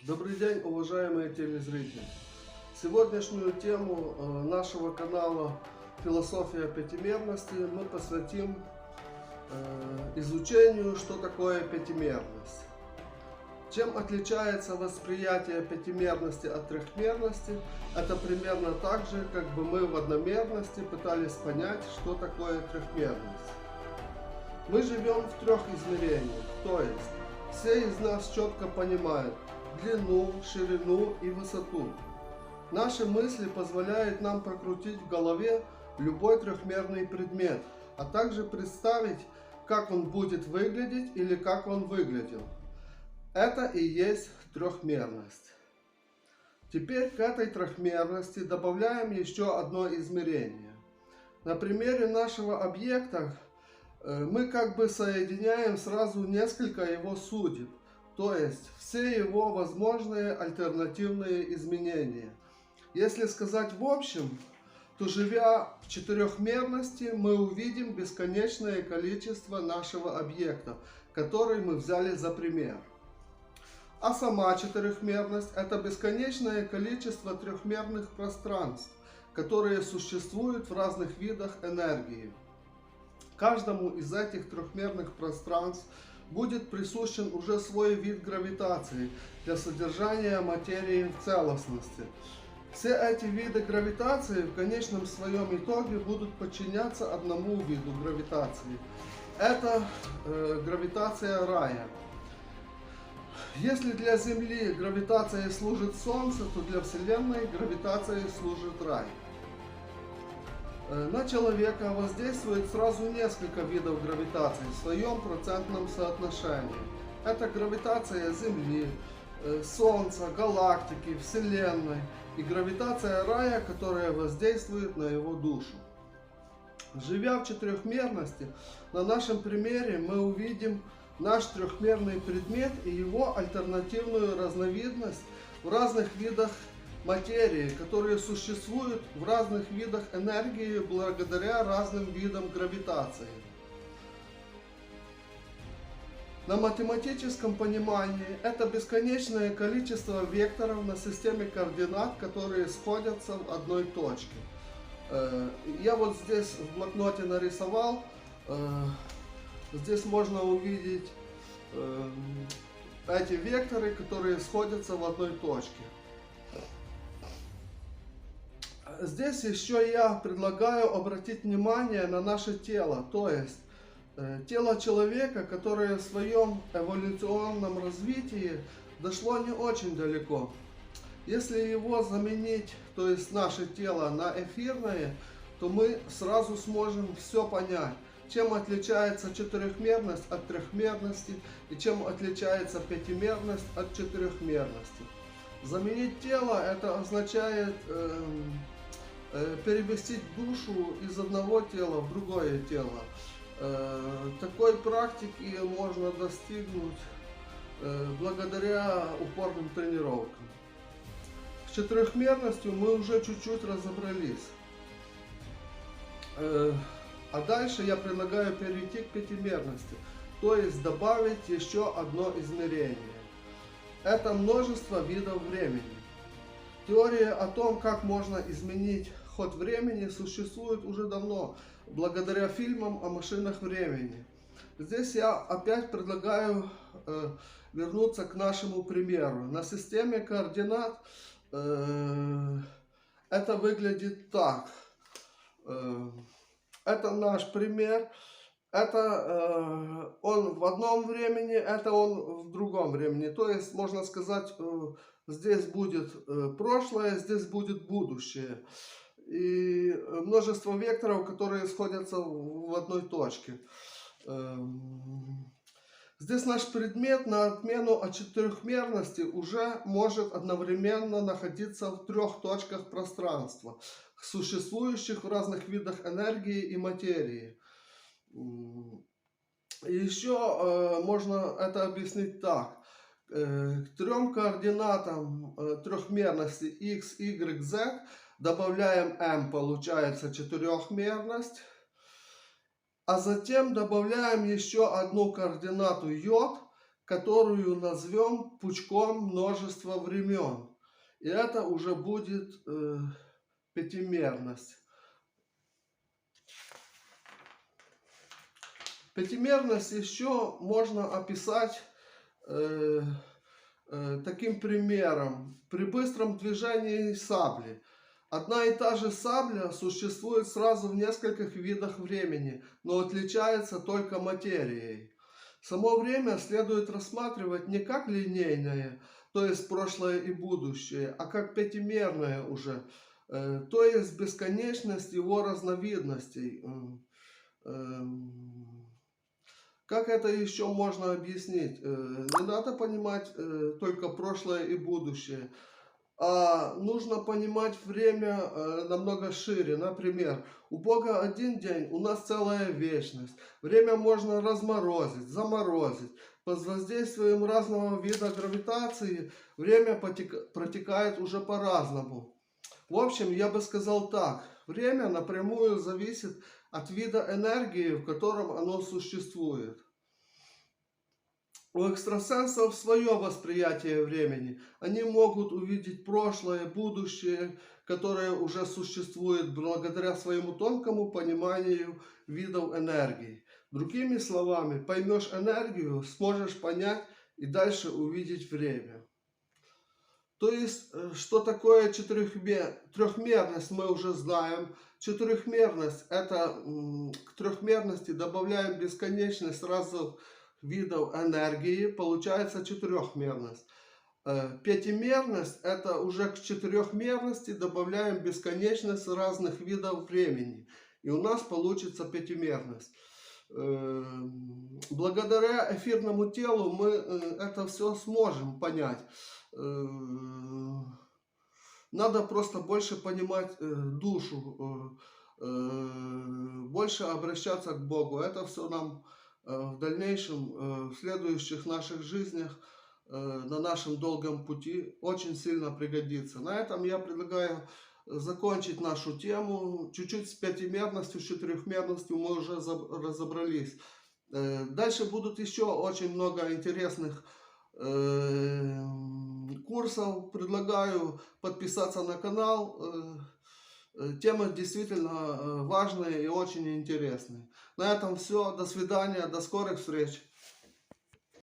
Добрый день, уважаемые телезрители! Сегодняшнюю тему нашего канала «Философия пятимерности» мы посвятим изучению, что такое пятимерность. Чем отличается восприятие пятимерности от трехмерности? Это примерно так же, как бы мы в одномерности пытались понять, что такое трехмерность. Мы живем в трех измерениях, то есть все из нас четко понимают длину, ширину и высоту. Наши мысли позволяют нам прокрутить в голове любой трехмерный предмет, а также представить, как он будет выглядеть или как он выглядел. Это и есть трехмерность. Теперь к этой трехмерности добавляем еще одно измерение. На примере нашего объекта мы как бы соединяем сразу несколько его судеб, то есть все его возможные альтернативные изменения. Если сказать в общем, то живя в четырехмерности, мы увидим бесконечное количество нашего объекта, который мы взяли за пример. А сама четырехмерность – это бесконечное количество трехмерных пространств, которые существуют в разных видах энергии. Каждому из этих трехмерных пространств будет присущен уже свой вид гравитации для содержания материи в целостности. Все эти виды гравитации в конечном своем итоге будут подчиняться одному виду гравитации. Это гравитация рая. Если для Земли гравитацией служит Солнце, то для Вселенной гравитацией служит рай. На человека воздействует сразу несколько видов гравитации в своем процентном соотношении. Это гравитация Земли, Солнца, галактики, Вселенной и гравитация рая, которая воздействует на его душу. Живя в четырехмерности, на нашем примере мы увидим наш трехмерный предмет и его альтернативную разновидность в разных видах материи, которые существуют в разных видах энергии благодаря разным видам гравитации. На математическом понимании это бесконечное количество векторов на системе координат, которые сходятся в одной точке. Я вот здесь в блокноте нарисовал, здесь можно увидеть эти векторы, которые сходятся в одной точке. Здесь еще я предлагаю обратить внимание на наше тело, то есть тело человека, которое в своем эволюционном развитии дошло не очень далеко. Если его заменить, то есть наше тело, на эфирное, то мы сразу сможем все понять, чем отличается четырехмерность от трехмерности и чем отличается пятимерность от четырехмерности. Заменить тело — это означает переместить душу из одного тела в другое тело. Такой практики можно достигнуть благодаря упорным тренировкам. С четырехмерностью мы уже чуть-чуть разобрались. А дальше я предлагаю перейти к пятимерности, то есть добавить еще одно измерение. Это множество видов времени. Теория о том, как можно изменить ход времени, существует уже давно, благодаря фильмам о машинах времени. Здесь я опять предлагаю вернуться к нашему примеру. На системе координат это выглядит так. Это наш пример. Это он в одном времени, это он в другом времени. То есть, можно сказать, здесь будет прошлое, здесь будет будущее. И множество векторов, которые сходятся в одной точке. Здесь наш предмет, на отмену от четырехмерности, уже может одновременно находиться в трех точках пространства, существующих в разных видах энергии и материи. Еще можно это объяснить так. К трем координатам трехмерности x, y, z добавляем m, получается четырехмерность. А затем добавляем еще одну координату j, которую назовем пучком множества времен. И это уже будет пятимерность. Пятимерность еще можно описать таким примером. При быстром движении сабли. Одна и та же сабля существует сразу в нескольких видах времени, но отличается только материей. Само время следует рассматривать не как линейное, то есть прошлое и будущее, а как пятимерное уже, то есть бесконечность его разновидностей. Как это еще можно объяснить? Не надо понимать только прошлое и будущее, а нужно понимать время намного шире. Например, у Бога один день, у нас целая вечность. Время можно разморозить, заморозить. Под воздействием разного вида гравитации время протекает уже по-разному. В общем, я бы сказал так. Время напрямую зависит от вида энергии, в котором оно существует. У экстрасенсов свое восприятие времени. Они могут увидеть прошлое, будущее, которое уже существует благодаря своему тонкому пониманию видов энергии. Другими словами, поймешь энергию, сможешь понять и дальше увидеть время. То есть, что такое трехмерность, мы уже знаем. Четырехмерность, это к трехмерности добавляем бесконечность разных видов энергии, получается четырехмерность. Пятимерность, это уже к четырехмерности добавляем бесконечность разных видов времени. И у нас получится пятимерность. Благодаря эфирному телу мы это все сможем понять. Надо просто больше понимать душу, больше обращаться к Богу. Это все нам в дальнейшем, в следующих наших жизнях, на нашем долгом пути очень сильно пригодится. На этом я предлагаю закончить нашу тему. Чуть-чуть с пятимерностью, с четырехмерностью мы уже разобрались. Дальше будут еще очень много интересных курсов. Предлагаю подписаться на канал. Темы действительно важные и очень интересные. На этом все. До свидания. До скорых встреч.